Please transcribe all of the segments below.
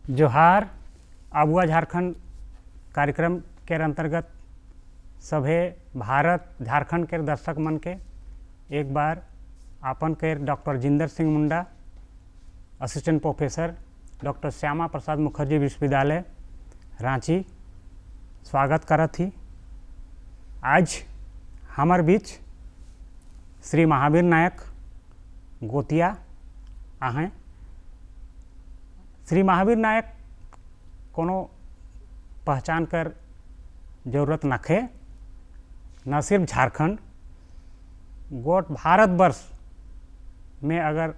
जोहार अबुआ झारखंड कार्यक्रम के अंतर्गत सभे भारत झारखंड के दर्शक मन के एक बार आपन के doctor Jinder Singh Munda assistant professor doctor Shyama Prasad Mukherjee विश्वविद्यालय रांची स्वागत करत ही। आज हमार बीच श्री महावीर नायक गोतिया हैं। श्री महावीर नायक कोनो पहचान कर जरूरत नखे, न सिर्फ झारखंड गोट भारतवर्ष में अगर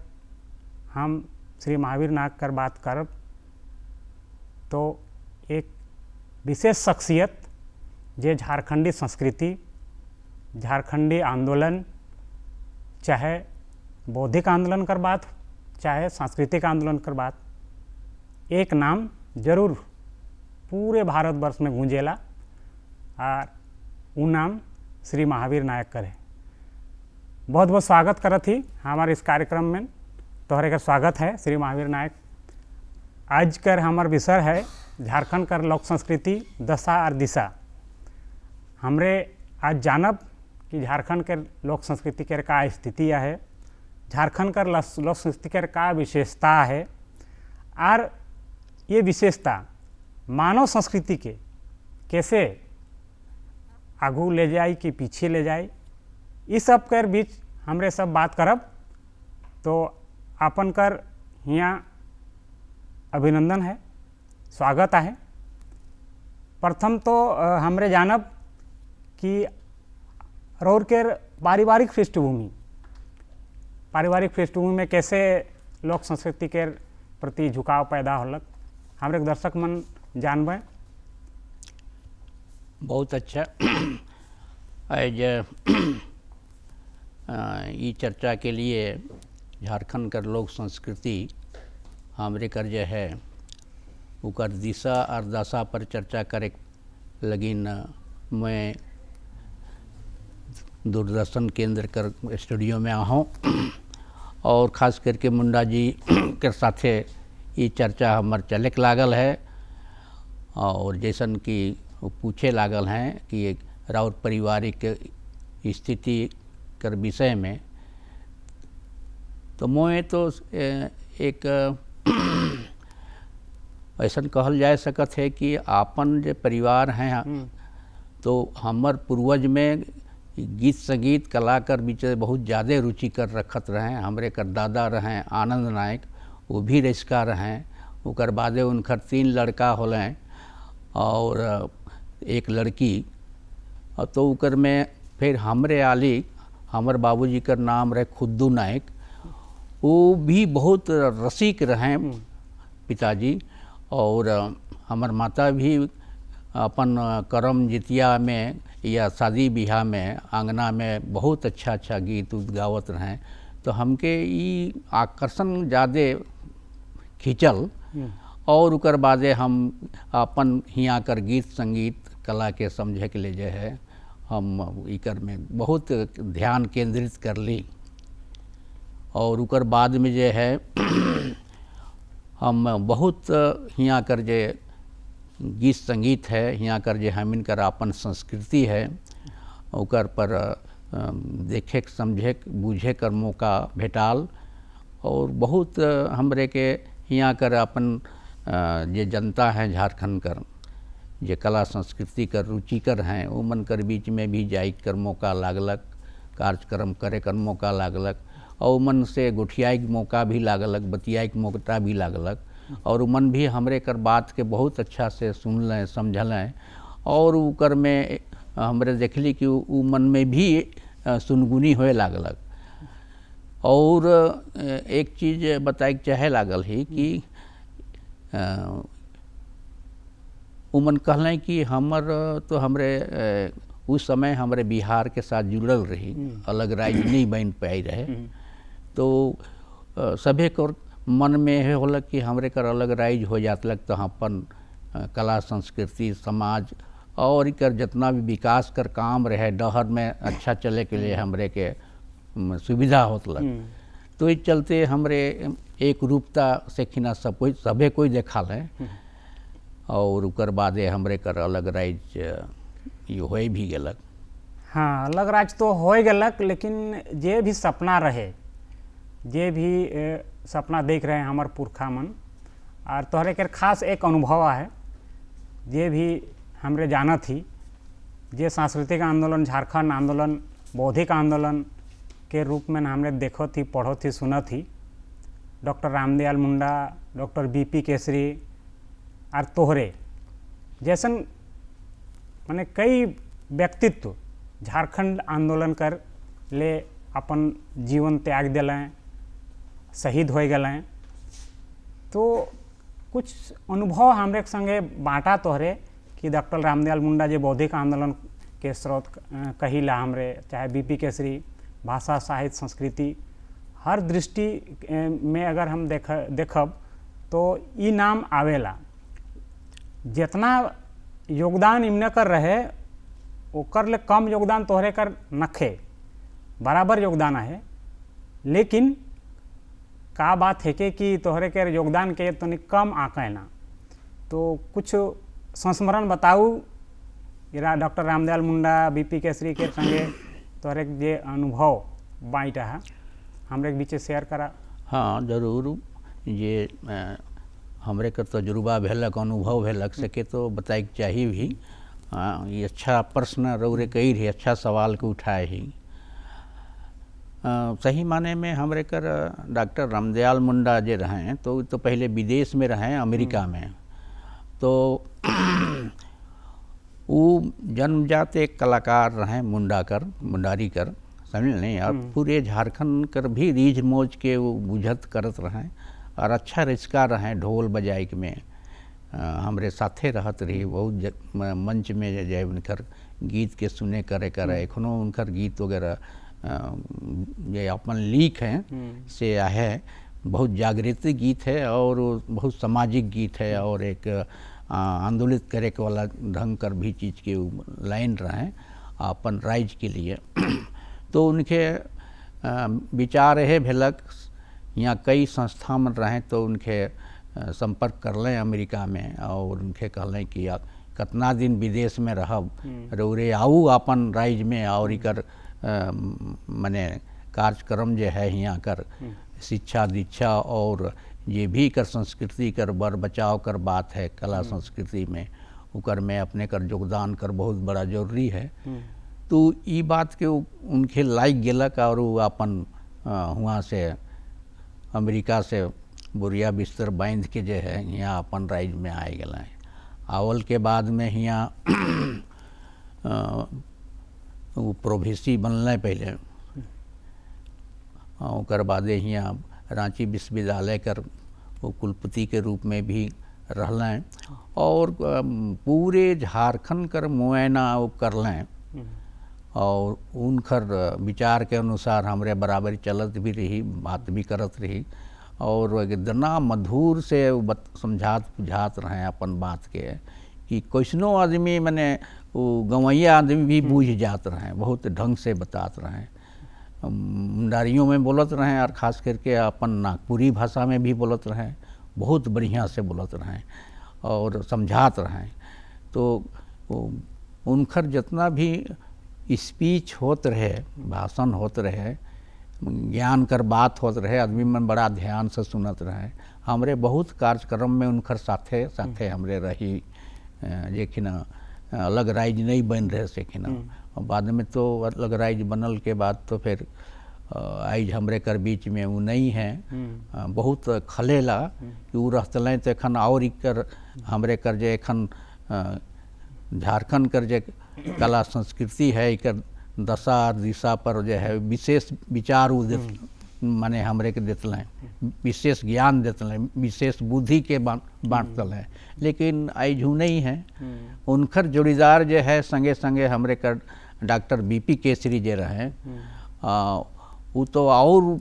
हम श्री महावीर नायक कर बात करब तो एक विशेष शख्सियत जे झारखंडी संस्कृति, झारखंडी आंदोलन, चाहे बौद्धिक आंदोलन कर बात, चाहे सांस्कृतिक आंदोलन कर बात, एक नाम जरूर पूरे भारतवर्ष में गूंजेला और वो नाम श्री महावीर नायक कर है। बहुत बहुत स्वागत करत ही हमारे इस कार्यक्रम में। तोहरे का स्वागत है श्री महावीर नायक। आज कर हमार विषय है झारखंड कर लोक संस्कृति दशा और दिशा। हमरे आज जानब कि झारखंड के लोक संस्कृति के का स्थिति है, झारखंड कर लोक संस्कृति के का विशेषता है और ये विशेषता मानव संस्कृति के कैसे आगू ले जाए कि पीछे ले जाए, इस सब कर बीच हमरे सब बात करब। तो आपन कर यहाँ अभिनंदन है, स्वागत है। प्रथम तो हमरे जानब कि रौर के पारिवारिक पृष्ठभूमि में कैसे लोक संस्कृति के प्रति झुकाव पैदा होलक, हमरे दर्शक मन जानबे। बहुत अच्छा। आज ये चर्चा के लिए झारखंड कर लोक संस्कृति हमरे कर जो है उकर दिशा और दशा पर चर्चा करे लगिन मैं दूरदर्शन केंद्र कर स्टूडियो में आहूँ और ख़ास करके मुंडा जी के साथे ये चर्चा हमार चले के लागल है। और जैसन कि वो पूछे लागल हैं कि एक राउर पारिवारिक स्थिति कर विषय में, तो मोए तो एक ऐसा कहल जा सकत है कि आपन जो परिवार हैं तो हमार पूर्वज में गीत संगीत कला कर बीच बहुत ज़्यादा रुचि कर रखत रहें। हमरे कर दादा रहें आनंद नायक, वो भी रसिका रहें। उकर बादे उनकर 3 लड़का होलें और एक लड़की। तो उकर में फिर हमरे आली हमर बाबूजी कर नाम रहे खुद्दू नायक, वो भी बहुत रसिक रहें पिताजी। और हमर माता भी अपन करम जितिया में या शादी ब्याह में आंगना में बहुत अच्छा गीत उत गावत रहें। तो हमके ये आकर्षण ज़्यादा खींचल और उकर बादे हम अपन हियाँ कर गीत संगीत कला के समझे के लिए जो है हम इकर में बहुत ध्यान केंद्रित कर ली। और उकर बाद में जो है हम बहुत हियाँ कर जे गीत संगीत है, हियाँ कर जे हमिन कर अपन संस्कृति है, उकर पर देखे समझे बूझे कर मौका भेटाल। और बहुत हमरे के हियाँ कर अपन जे जनता है झारखंड कर जे कला संस्कृति कर रुचिकर हैं, वो मन कर बीच में भी जाई कर मौका लागलक, कार्यक्रम करे कर मौका लागलक और मन से गुठियाई के मौका भी लागलक, बतियाई के मौका भी लागलक। और मन भी हमरे कर बात के बहुत अच्छा से सुन लें समझ लें। और उकर में हमरे देखली कि उ मन में भी सुनगुनी होए लागलक। और एक चीज़ बताए चाहे लागल ही कि उमन कहलें कि हमर तो हमरे उस समय हमरे बिहार के साथ जुड़ल रही, अलग राज्य नहीं बन पाई रहे। तो सभे को मन में है होलक कि हमरे कर अलग राज्य हो जातलक तो अपन कला संस्कृति समाज और इकर जितना भी विकास कर काम रहे डहर में अच्छा चले के लिए हमरे के सुविधा होतलक। तो इस चलते हमरे एक रूपता से खिना सब कोई सभे कोई देखा लें। और उकर बादे हमरे कर अलग राइज ये होए भी गेलक। हाँ, अलग राज्य तो हो गलक, लेकिन जे भी सपना रहे, जे भी सपना देख रहे हैं हमार पुरखा मन, और तोहरे के खास एक अनुभव है, जे भी हमरे जाना थी, जे सांस्कृतिक आंदोलन, झारखंड आंदोलन, बौद्धिक आंदोलन के रूप में हमने देखो थी, पढ़ो थी, सुना थी। Doctor Ramdayal Munda, doctor BP Kesari और तोहरे जैसन माने कई व्यक्तित्व झारखंड आंदोलन कर ले अपन जीवन त्याग दिलें, शहीद हो गए। तो कुछ अनुभव हमरे संगे बाँटा तोहरे कि डॉक्टर रामदयाल मुंडा जे बौद्धिक आंदोलन के स्रोत कहिला हमरे, चाहे बीपी केसरी, भाषा साहित्य संस्कृति हर दृष्टि में अगर हम देखब तो ई नाम आवेला। जितना योगदान इमने कर रहे ओकर ले कम योगदान तोहरे कर नखे, बराबर योगदान है। लेकिन का बात है कि तोहरे के योगदान के तो कम आके ना, तो कुछ संस्मरण बताऊ इरा डॉक्टर रामदयाल मुंडा, बीपी केसरी के संगे तोहरे जे अनुभव बाँटा है हमरे के बीच शेयर करा। हाँ जरूर, ये हमरे का तजुर्बा भेलक, अनुभव भेलक सके तो बताए के चाहिए भी। ये अच्छा प्रश्न रौरे कही रही, अच्छा सवाल को उठाए ही। सही माने में हमरे कर डॉक्टर रामदयाल मुंडा जे रहें तो पहले विदेश में रहें, अमेरिका में। तो वो जन्मजात एक कलाकार रहें, मुंडारी कर समझ नहीं। और पूरे झारखंड कर भी रीझ मोज के वो बुझत करत रहें और अच्छा रिचका रहें ढोल बजाई में। हमरे साथे रहत रही, बहुत मंच में जो उनकर गीत के सुने करे एखनो उनकर गीत वगैरह ये अपन लीक हैं से है। बहुत जागृत गीत है और बहुत सामाजिक गीत है और एक आंदोलित करे के वाला ढंग कर भी चीज़ के लाइन रहे अपन राइज के लिए। तो उनके विचार है भेलक, यहाँ कई संस्था में रहें तो उनके संपर्क कर लें अमेरिका में और उनके कहलें कि कितना दिन विदेश में रहब, रौरे आऊ अपन राइज में और इकर मने कार्यक्रम जो है यहाँ कर शिक्षा दीक्षा और ये भी कर संस्कृति कर बर बचाव कर बात है, कला संस्कृति में उकर में अपने कर योगदान कर बहुत बड़ा जरूरी है। तो ये बात के उनके लाइक गेलक और वो अपन वहाँ से अमेरिका से बुरिया बिस्तर बांध के जो है यहाँ अपन राइज में आए गए। आवल के बाद में यहाँ वो प्रोफेसी बनल पहले, और बादे यहाँ रांची विश्वविद्यालय कर वो कुलपति के रूप में भी रहलें और पूरे झारखंड कर मुआयना वो करलें और उनकर विचार के अनुसार हमरे बराबर चलत भी रही, बात भी करत रही और इतना मधुर से समझात बुझात रहे अपन बात के कि कैसनो आदमी मने वो गंवैया आदमी भी बूझ जात रहे, बहुत ढंग से बतात रहे। मुंडारियों में बोलत रहे और ख़ास करके अपन नागपुरी भाषा में भी बोलत रहे, बहुत बढ़िया से बोलत रहे और समझात रहे। तो उनकर जितना भी स्पीच होत रहे, भाषण होत रहे, ज्ञान कर बात होत रहे, आदमी मन बड़ा ध्यान से सुनत रहे। हमरे बहुत कार्यक्रम में उनकर साथे साथे हमरे रही, लेकिन अलग राइज नहीं बन रहे सेखिन। बाद में तो अलग राइज बनल के बाद तो फिर आज हमरे कर बीच में वो नहीं है, बहुत खलेला कि वो रहतलें तो एखन और इकर हमरे कर जे एखन झारखंड कर जे कला संस्कृति है इकर दशा दिशा पर जो है विशेष विचार माने हमरे के देतलें, विशेष ज्ञान देतलें, विशेष बुद्धि के बांटल है। लेकिन आइजू नहीं है। उनकर जोड़ीदार जो है संगे संगे हमरे कर डॉक्टर बीपी केसरी जे रहे, वो तो और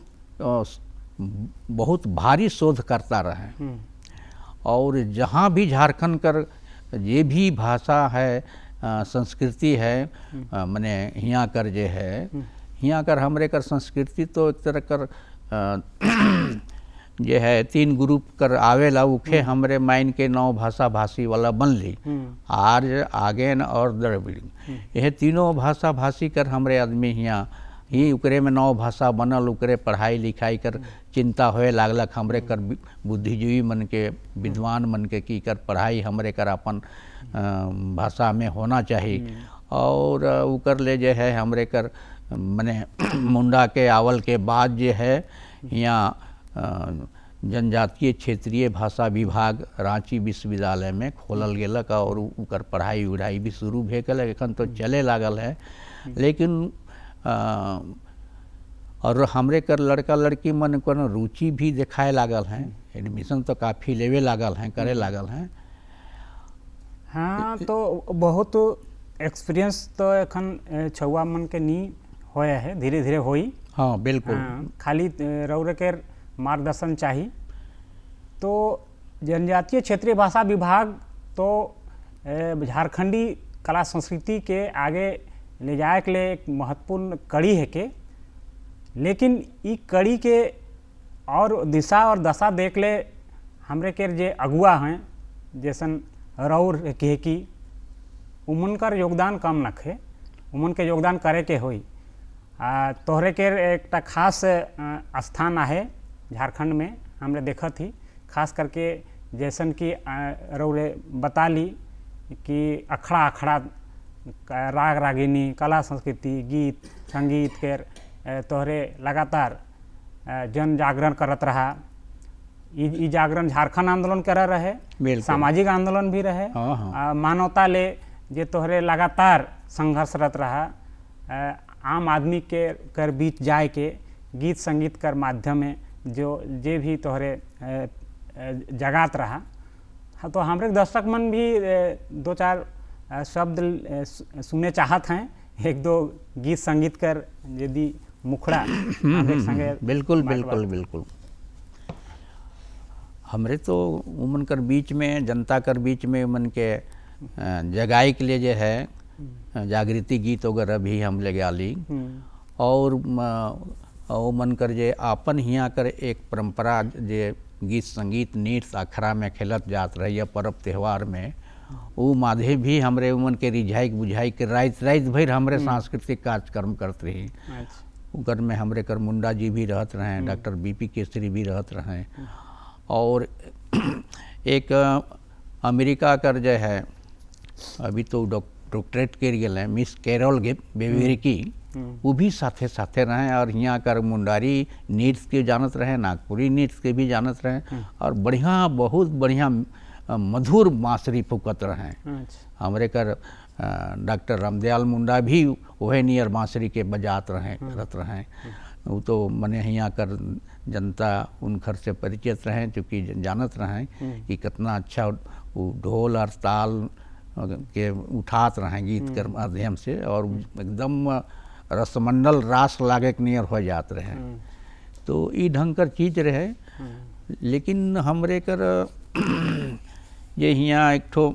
बहुत भारी शोध करता रहे और जहाँ भी झारखंड कर ये भी भाषा है, संस्कृति है, माने यहाँ कर जे है, यहाँ कर हमरे कर संस्कृति तो एक तरह कर जे है 3 ग्रुप कर आवेला उखे हमरे माइन के 9 भाषा भाषी वाला बनली। आर्य, आगेन और द्रविड़, यह तीनों भाषा भाषी कर हमरे आदमी हियाँ ही उकरे में 9 भाषा बनल, उकरे पढ़ाई लिखाई कर चिंता होए लागलक हमरे कर बुद्धिजीवी मन के, विद्वान मन के की कर पढ़ाई हमरे कर अपन भाषा में होना चाहिए। और उकर ले जे है हमरे कर मने मुंडा के आवल के बाद जे है यहाँ जनजातीय क्षेत्रीय भाषा विभाग रांची विश्वविद्यालय में खोलल गेलक और उकर पढ़ाई उढ़ाई भी शुरू भे गेलक, एखन तो चले लागल है। लेकिन और हमरे कर लड़का लड़की मन को रुचि भी दिखाए लागल हैं, एडमिशन तो काफ़ी लेवे लागल हैं, करे लागल हैं। हाँ, तो बहुत एक्सपीरियंस तो एखन छुआ मन के नी होया है, धीरे धीरे होई। हाँ बिल्कुल। खाली रौरे के मार्गदर्शन चाहिए। तो जनजातीय क्षेत्रीय भाषा विभाग तो झारखंडी कला संस्कृति के आगे ले जाए के लिए एक महत्वपूर्ण कड़ी है के, लेकिन ई कड़ी के और दिशा और दशा देख ले हमरे के जे अगुआ हैं जैसन रौर के की उमन कर योगदान कम नखे, उमन के योगदान करे के होई। तोहरे के एक खास स्थान है झारखंड में, हमने देखा थी खास करके जैसन कि रौरे बता ली कि अखड़ा अखड़ा राग रागिनी कला संस्कृति गीत संगीत के तोहरे लगातार जन जागरण करत रहा। ई जागरण झारखंड आंदोलन कर रहे, सामाजिक आंदोलन भी रहे। मानवता ले जे तोहरे लगातार संघर्षरत रहा, आम आदमी के कर बीच जाए के गीत संगीत कर माध्यम में जो जे भी तोहरे जगात रहा। तो हमरे दर्शक मन भी 2-4 शब्द सुने चाहत हैं, 1-2 गीत संगीत कर यदि मुखड़ा संगे। बिल्कुल बिल्कुल बिल्कुल। हमरे तो उमन कर बीच में, जनता कर बीच में उमन के जगाई के लिए जो है जागृति गीत वगैरह भी हम ले गाली। और मन कर जे आपन हियाँ कर एक परंपरा जे गीत संगीत नृत्य अखड़ा में खेलत जात रही है पर्व त्यौहार में, वो माधे भी हमरे उमन के रिझाई बुझाई के रात भर हमरे सांस्कृतिक कार्यक्रम करते रही। उकर में हमरे कर मुंडा जी भी रहत रहे, डॉक्टर बीपी केसरी भी रहत रहे। और एक अमेरिका कर जो है अभी तो डॉक्टरेट कर गए मिस कैरोल बेवेरी की, वो भी साथे साथे रहे। और यहाँ कर मुंडारी नृत्य के जानत रहे, नागपुरी नृत्य के भी जानत रहे, और बढ़िया बहुत बढ़िया मधुर बांसुरी फूकत रहे। हमरे कर डॉक्टर रामदयाल मुंडा भी वह नियर बांसुरी के बजात रहे करत रहे। वो तो मने यहाँ कर जनता उनकर से परिचित रहे, चूँकि जानत रहे कि कितना अच्छा वो ढोल और ताल के उठात रहे गीत कर माध्यम से, और एकदम रसमंडल रास लागे के नियर हो जात रहे। तो ई ढंग कर चीज रहे। लेकिन हमरे कर ये यहाँ एक ठो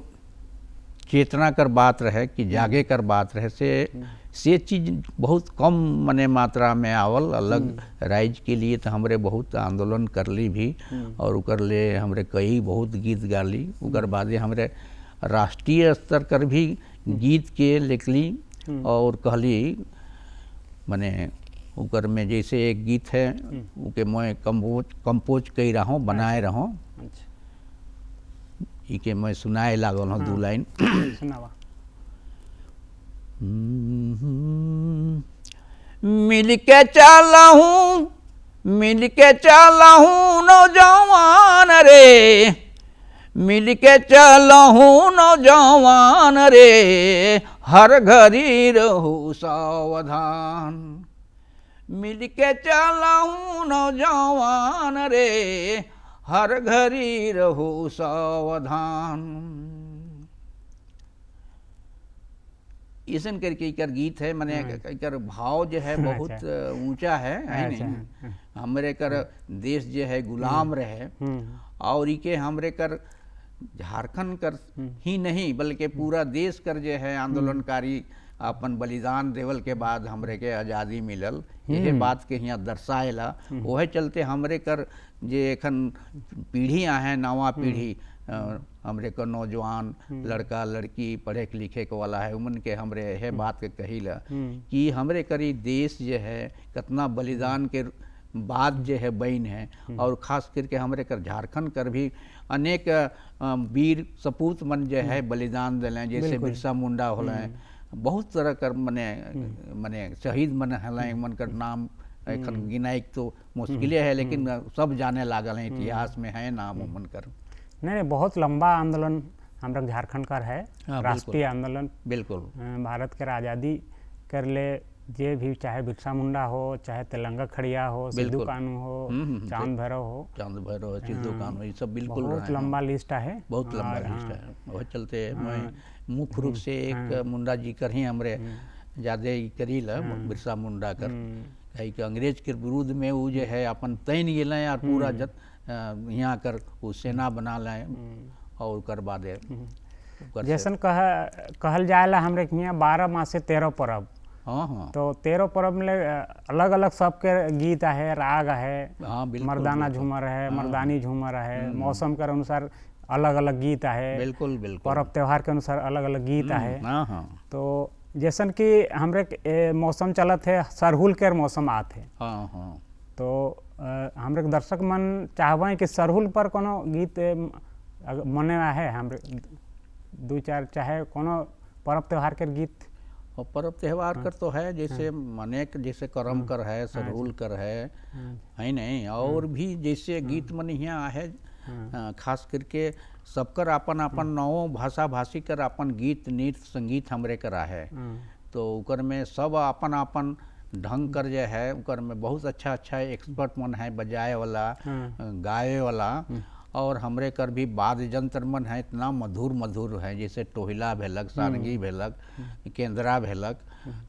चेतना कर बात रहे कि जागे कर बात रहे से चीज बहुत कम मने मात्रा में आवल। अलग राइज के लिए तो हमरे बहुत आंदोलन करली भी, और उकर ले हमरे कई बहुत गीत गाली। उकर बादे हमरे राष्ट्रीय स्तर कर भी गीत के लिखली और कहली। मने उकर में जैसे एक गीत है उके मैं कंपोज कई रहा हूँ, बनाए रहा हूँ, इके मैं सुनाए लागल हूँ 2 लाइन। सुनावा। मिल के चला हूँ नौजवान रे, मिल के चला हूँ नौजवान रे, हर घड़ी रहू सावधान। मिल के चला हूँ नौजवान रे, हर घड़ी रहू सावधान। ऐसन करके कर गीत है, मने कर भाव जो है बहुत ऊंचा है नहीं। हमरे कर देश जो है गुलाम रहे, और इके हमरे कर झारखंड कर ही नहीं बल्कि पूरा देश कर जो है आंदोलनकारी अपन बलिदान देवल के बाद हमरे के आज़ादी मिलल, यही बात के यहाँ दर्शाएला। वह चलते हमरे कर जे एखन पीढ़ियाँ हैं, नवा पीढ़ी हमरे को नौजवान लड़का लड़की पढ़े लिखे के वाला है, उमन के हमरे यह बात के कहिला कि हमरे करी देश जो है कितना बलिदान के बाद जो है बन है, और ख़ास करके हमरे कर झारखंड कर भी अनेक वीर सपूत मन जो है बलिदान दिलें, जैसे बिरसा मुंडा होलें, बहुत तरह कर मने शहीद मन हलें, मन कर नाम एखन गिनाई तो मुश्किल है, लेकिन सब जाने लागल हैं, इतिहास में है नाम उमन कर। नहीं, बहुत लंबा आंदोलन हमारा झारखंड का है, राष्ट्रीय आंदोलन। बिल्कुल भारत के आज़ादी कर ले जे भी, चाहे बिरसा मुंडा हो, चाहे तेलंगा खड़िया हो, सिद्धू कानू हो, चांद भैरव, सिद्धू कानू, ये सब बिल्कुल बहुत लंबा लिस्ट है, बहुत लंबा लिस्ट है। वह चलते मैं मुख्य रूप से एक मुंडा जी कर ही हमरे ज़्यादा करी ला, बिरसा मुंडा कर, कहीं कि अंग्रेज के विरुद्ध में वो जो है अपन तैन गए और पूरा यहाँ कर वो सेना बना लाए और करवा दे। जैसन कहल जाएला हमरे के यहाँ 12 माह से 13 परब। हाँ, तो 13 परब में अलग अलग सबके गीत है, राग है, मर्दाना झूमर है, मर्दानी झूमर है, मौसम के अनुसार अलग अलग गीत है, बिल्कुल पर्व त्योहार के अनुसार अलग अलग गीत है। तो जैसन कि हमरे मौसम चलत है, सरहुल के मौसम आते हैं, तो हमरे दर्शक मन चाहबे कि सरहुल पर कोनो गीत मने है, हमरे 2-4 चाहे कोनो पर्व त्योहार के गीत। और पर्व त्यौहार कर तो है, जैसे अनेक, जैसे करम कर है, सरहुल कर है नहीं, और भी जैसे गीत मन यहाँ है, खास करके सबकर अपन अपन नौ भाषा भाषी कर अपन गीत नृत्य संगीत हमरे करा है। तो उकर में सब अपन अपन ढंग कर जे है, उकर में बहुत अच्छा अच्छा एक्सपर्ट मन है, बजाए वाला, गाए वाला, और हमरे कर भी वाद्य यंत्र मन है इतना मधुर मधुर है, जैसे टोहिला भेलक, सारंगी भेलक, केंद्रा भेलक,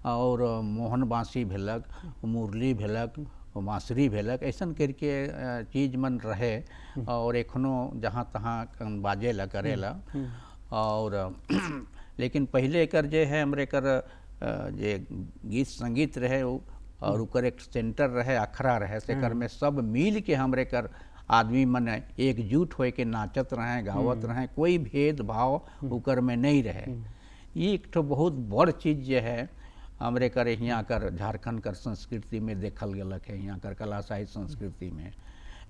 और मोहन बांसी भेलक, मुरली भेलक, बांसुरी भेलक, ऐसन करके चीज मन रहे, और एखनो जहाँ तहाँ बाजेला करेला। और लेकिन पहले कर जे है हमरे कर जे गीत संगीत रहे, और उकर एक सेंटर रहे, अखड़ा रहे, से कर में सब मिल के हमरे कर आदमी मन एकजुट होए के नाचत रहे, गावत रहे, कोई भेदभाव उकर में नहीं रहे। ये एक तो बहुत बड़ चीज़ जो है हमरे कर यहाँ कर झारखंड कर संस्कृति में देखल गलक है, यहाँ कर कला साहित्य संस्कृति में।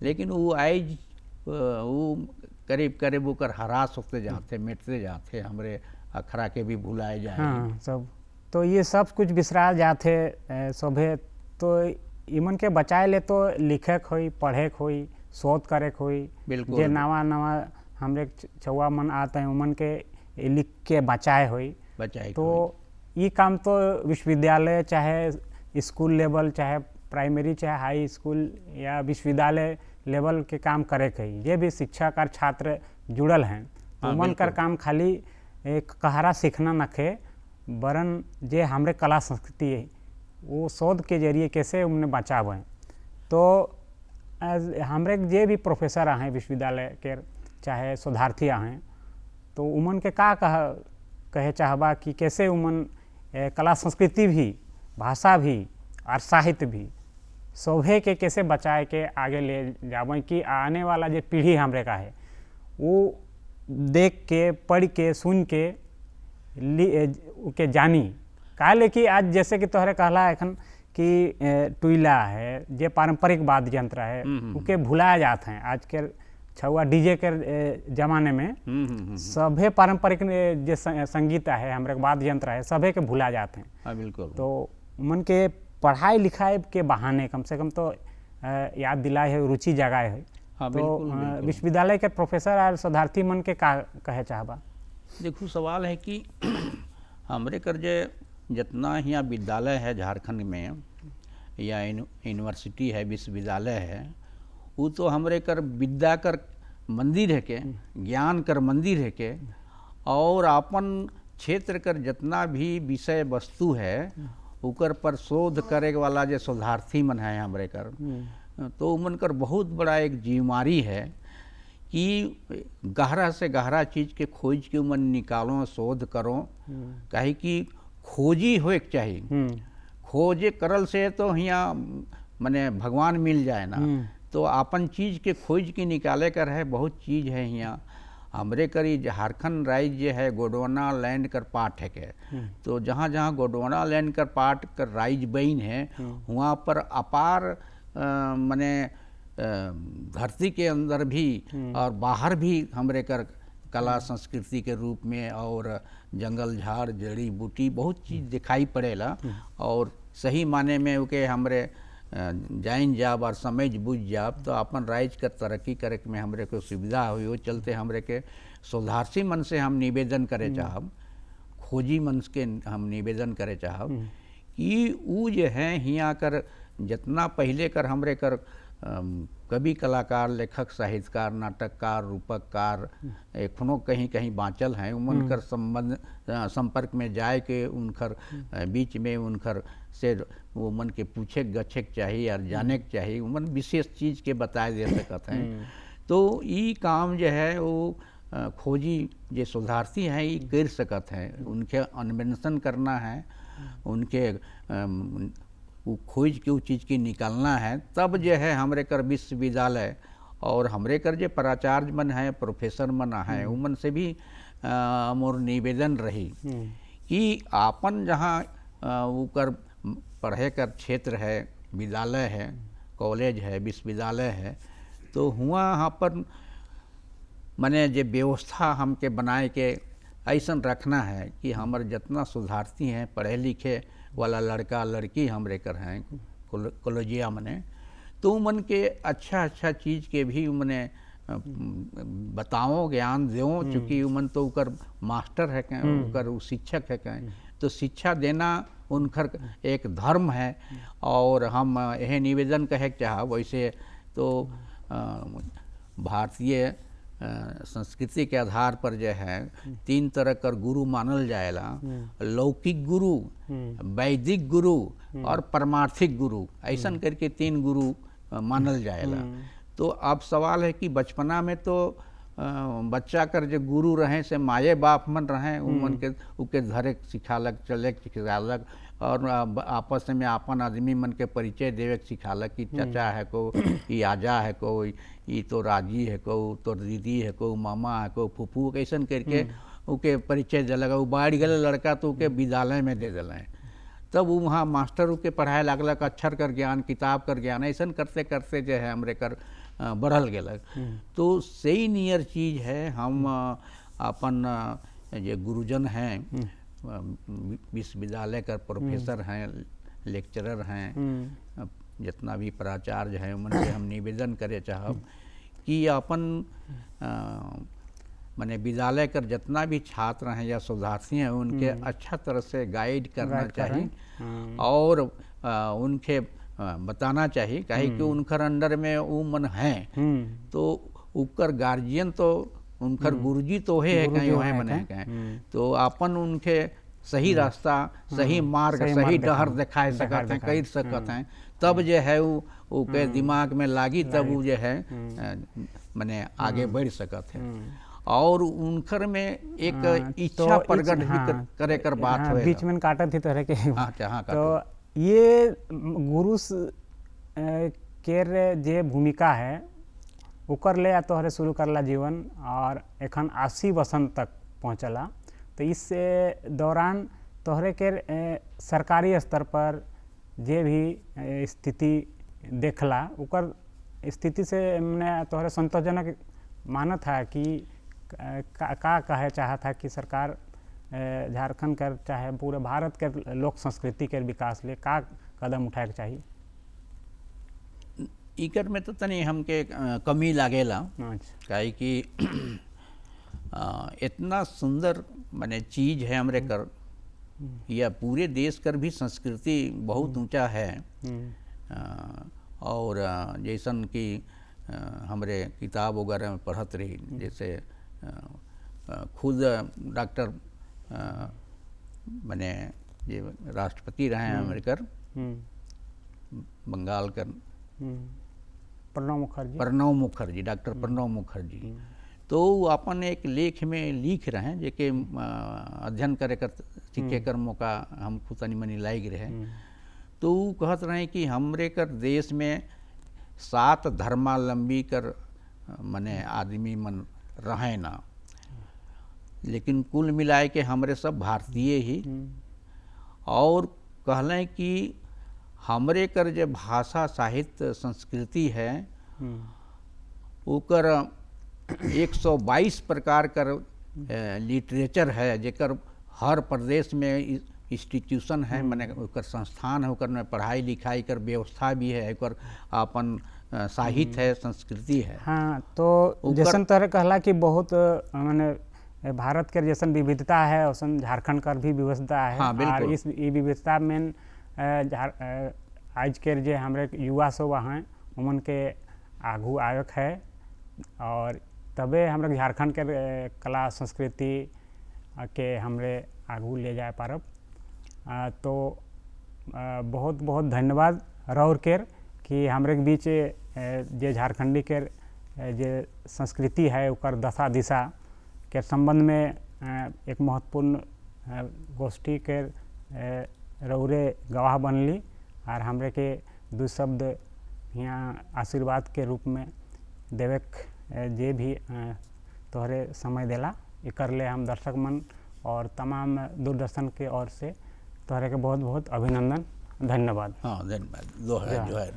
लेकिन वो आज वो करीब करीब उकर हरास होते जाते, मिटते जाते, हमरे अखड़ा के भी भुलाए जाए सब। तो ये सब कुछ बिसरा जाते सभे, तो इमन के बचाए ले तो लिखे होई, पढ़े होई, शोध करे होई, जे नवा नवा हमरे छुआ मन आते हैं उमन के लिख के बचाए होई। तो ये काम तो विश्वविद्यालय चाहे स्कूल लेवल, चाहे प्राइमरी, चाहे हाई स्कूल या विश्वविद्यालय लेवल के काम करे कही, ये भी शिक्षक और छात्र जुड़ल हैं। तो उमन कर काम खाली एक कहरा सीखना नखे, वरन जे हमरे कला संस्कृति है वो शोध के जरिए कैसे उन्हें बचावें। तो हमरे जे भी प्रोफेसर हैं विश्वविद्यालय के, चाहे शोधार्थी हैं, तो उमन के का कहे चाहबा कि कैसे उमन कला संस्कृति भी, भाषा भी और साहित्य भी शोभे के कैसे बचाए के आगे ले जावें, कि आने वाला जो पीढ़ी हमरे का है वो देख के, पढ़ के, सुन के जानी। काहे कि आज जैसे कि तोहरे कहला एखन कि टुइला है, जे पारंपरिक वाद्य यंत्र है, उके भुलाया जाते हैं। आज के छुआ डीजे के जमाने में सभे पारंपरिक जे संगीत है, हमारे वाद्य यंत्र है, सभे के भुला जाते हैं। बिल्कुल। तो मन के पढ़ाई लिखाई के बहाने कम से कम तो याद दिलाए है, रुचि जगाए है। तो विश्वविद्यालय के प्रोफेसर और शोधार्थी मन के का कहे चाहबा? देखो सवाल है कि हमरे कर जे जितना यहाँ विद्यालय है झारखंड में, या यूनिवर्सिटी है, विश्वविद्यालय है, वो तो हमरे कर विद्या कर मंदिर है के, ज्ञान कर मंदिर है के, और अपन क्षेत्र कर जितना भी विषय वस्तु है उकर पर शोध करे वाला जो शोधार्थी मन है हमरे कर, तो उमन कर बहुत बड़ा एक जिम्मेवारी है कि गहरा से गहरा चीज़ के खोज के उमन निकालो, शोध करो। काहे कि खोजी होए के चाहिए। खोजे करल से तो हियाँ मने भगवान मिल जाए ना, तो अपन चीज़ के खोज के निकाले कर है, बहुत चीज़ है हियाँ। हमरे करी झारखंड राज्य है गोंडवाना लैंड कर पार्ट है के, तो जहाँ जहाँ गोंडवाना लैंड कर पार्ट कर राज्य बन है, वहाँ पर अपार मने धरती के अंदर भी और बाहर भी हमरे कर कला संस्कृति के रूप में और जंगल झाड़ जड़ी बूटी बहुत चीज़ दिखाई पड़ेला। और सही माने में उके हमरे जाइन जाब और समझ बुझ जाब तो अपन राज्य का तरक्की करे में हमरे को सुविधा हुई। वो चलते हमरे के शोधार्थी मन से हम निवेदन करे चाहब, खोजी मन के हम निवेदन करे चाहब कि ऊ जो है हियाँ कर जितना पहले कर हमरे कर कवि कलाकार लेखक साहित्यकार नाटककार रूपककार एखनो कहीं कहीं बाँचल हैं, उमन कर संबंध संपर्क में जाए के उनकर बीच में उनकर से वो मन के पूछे गछे के चाहिए और जाने के चाहिए, उमन विशेष चीज़ के बताए दे सकते हैं। तो ये काम जो है वो खोजी जो शोधार्थी हैं ये कर सकते हैं, उनके अन्वेषण करना है, उनके वो खोज के वो चीज़ की निकालना है, तब जो है हमरे कर विश्वविद्यालय और हमरे कर जो प्राचार्य मन है प्रोफेसर मन है उमन से भी मोर निवेदन रही कि आपन जहाँ वो कर पढ़े कर क्षेत्र है, विद्यालय है, कॉलेज है, विश्वविद्यालय है, तो हुआ यहाँ पर मने जे व्यवस्था हमके बनाए के ऐसा रखना है कि हमारे जितना शोधार्थी हैं पढ़े लिखे वाला लड़का लड़की हमरे कर हैं कॉलेजिया मने, तो मन के अच्छा अच्छा चीज़ के भी मने बताओ ज्ञान देओ, चूँकि उमन तो उकर मास्टर है कहें, उकर शिक्षक है कहें, तो शिक्षा देना उनकर एक धर्म है। और हम यह निवेदन कहे चाह वैसे तो भारतीय संस्कृति के आधार पर जो है 3 तरह कर गुरु मानल जाएला, लौकिक गुरु, वैदिक गुरु और परमार्थिक गुरु, ऐसा करके 3 गुरु मानल जाएला। तो अब सवाल है कि बचपना में तो बच्चा कर जो गुरु रहे से माये बाप मन रहे, उमन के उके धरे सिखालक चले सिखालक और आपस में आपन आदमी मन के परिचय देवे सिखालक कि चाचा है को, ये आजा है को, ये तो राजी है को, तो दीदी है को, मामा है को, फूफू कैसन करके उके परिचय दिलक। वो बाढ़ गए लड़का तो उके विद्यालय में दे दिल, तब वो वहाँ मास्टर उके पढ़ाए लगलक, अक्षर कर ज्ञान किताब कर ज्ञान ऐसा करते करते जो है हमरे कर बढ़ल गेलक। तो सही नियर चीज़ है हम अपन जो गुरुजन हैं विश्वविद्यालय का प्रोफेसर हैं लेक्चरर हैं जितना भी प्राचार्य हैं उन से हम निवेदन करे चाहब कि अपन माने विद्यालय कर जितना भी छात्र हैं या शोधार्थी हैं उनके अच्छा तरह से गाइड करना चाहिए और उनके बताना चाहिए काहे कि उनकर अंडर में वो मन है तो उनकर गार्जियन तो उनकर गुरुजी तो है कहीं वह मन है कहीं, तो अपन उनके सही रास्ता सही मार्ग सही डहर दिखाए सकते हैं कर सकते हैं, तब जो है वो के दिमाग में लागी तब वो जो है माने आगे बढ़ सकते हैं। और उनकर में एक इच्छा प्रकट भी करे कर बात है। बीच में काटत ही तरह के तो ये गुरु केर जे भूमिका है उकर ले तोहरे शुरू करला जीवन और एखन 80 वसंत तक पहुँचला, तो इस दौरान तोहरे के सरकारी स्तर पर जे भी स्थिति देखला उकर स्थिति से मैंने तोहरे संतोषजनक मानत है कि का कहे चाहत है कि सरकार झारखंड कर चाहे पूरे भारत के लोक संस्कृति के विकास लिए का कदम उठाए के चाहिए? इकर में तो तनी हमके कमी लागेला काहे कि इतना सुंदर माने चीज़ है हमरे कर या पूरे देश कर भी संस्कृति बहुत ऊंचा है। और जैसन कि हमरे किताब वगैरह में पढ़त रही, जैसे खुद डॉक्टर माने ये राष्ट्रपति रहे हैं अमेरिकर बंगाल कर प्रणब मुखर्जी डॉक्टर प्रणब मुखर्जी, तो अपन एक लेख में लिख रहे हैं जेके अध्ययन करे कर सीखे कर मौका हमको तनी मनी लाग रहे। तो ऊ कहत रहे कि हमरे कर देश में 7 धर्मावलंबी कर मने आदमी मन रहे ना, लेकिन कुल मिलाए के हमरे सब भारतीय ही। और कहलें कि हमरे कर जो भाषा साहित्य संस्कृति है ओकर 122 प्रकार कर लिटरेचर है, जेकर हर प्रदेश में इंस्टीट्यूशन है, माने ओकर संस्थान है, ओकर में पढ़ाई लिखाई कर व्यवस्था भी है, ओकर अपन साहित्य है, संस्कृति है। हाँ, तो जैसन तरह कहला कि बहुत माने भारत के जैसन विविधता है वैसन झारखंड का भी विविधता है। हाँ, और इस विविधता में आज के जे हमारे युवा सब हैं उमन के आगू आयक है, और तबे हमारे झारखंड के कला संस्कृति के हमरे आगू ले जाए पारब। तो बहुत बहुत धन्यवाद रौर केर कि हमरे के बीच जे झारखंडी के जे संस्कृति है ओकर दशा दिशा के संबंध में एक महत्वपूर्ण गोष्ठी के रौरे गवाह बनली, और हमरे के दो शब्द यहाँ आशीर्वाद के रूप में देवे जे भी तोहरे समय देला, एकर ले हम दर्शक मन और तमाम दूरदर्शन के ओर से तोहरे के बहुत बहुत अभिनंदन, धन्यवाद। हाँ, धन्यवाद। जोहर जोहर।